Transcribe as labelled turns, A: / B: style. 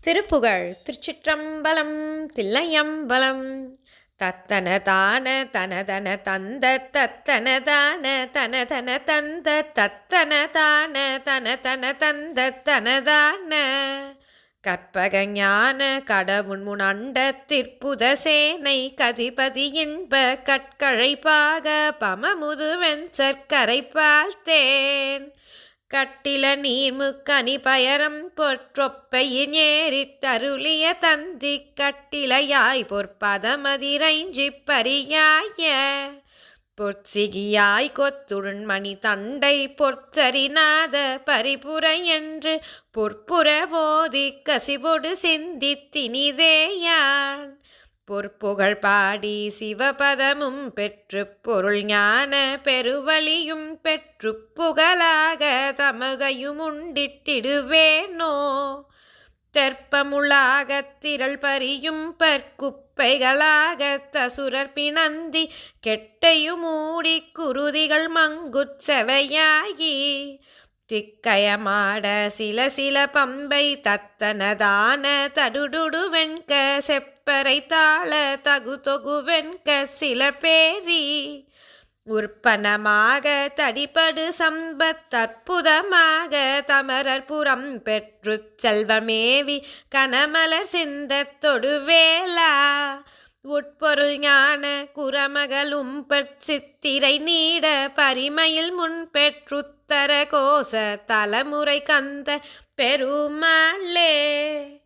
A: திருப்புகழ். திருச்சிற்றம்பலம். தில்லையம்பலம். தத்தன தான தனதன தந்த தத்தன தான தனதன தந்த தத்தன தான தனதன தந்த தனதான கற்பக ஞான கடவுள் முனண்ட திற்புத சேனை கதிபதி இன்ப கட்கழைப்பாக பமமுதுவென் சற்கரைப்பால் தேன் கட்டில நீர்முக்கனி பயரம் பொற்றொப்பையின் ஏறித்தருளிய தந்தி கட்டிலையாய் பொற்பதமதிரைஞ்சிப் பரியாய பொற்சிகியாய் கொத்துடன் மணி தண்டை பொற்சரிநாத பரிபுரை என்று பொற்புற ஓதி கசிவொடு சிந்தித்தினிதேயான் பொற்புகழ் பாடி சிவபதமும் பெற்று பொருள் ஞான பெருவழியும் பெற்று புகழாக தமதையும் உண்டிட்டிடுவேனோ தெற்பமுளாகத் திரள் பரியும் பற்குப்பைகளாகத் தசுரர் பிணந்தி கெட்டையும் மூடி குருதிகள் மங்குச் செவையாகி திக்கயமாட சில சில பம்பை தத்தனதான தடுடுடு வெண்க செப்பரை தாள தகுதொகு வெண்க சில பேரி உற்பனமாக தடிபடு சம்பத் அற்புதமாக தமரர் புறம் பெற்று செல்வமேவி கனமலர் சிந்தத் தொடுவேலா உட்பொருள் ஞான குரமகளும் சித்திரை நீட பரிமையில் முன் பெற்றுத்தர கோச தலைமுறை கந்த பெருமாளே.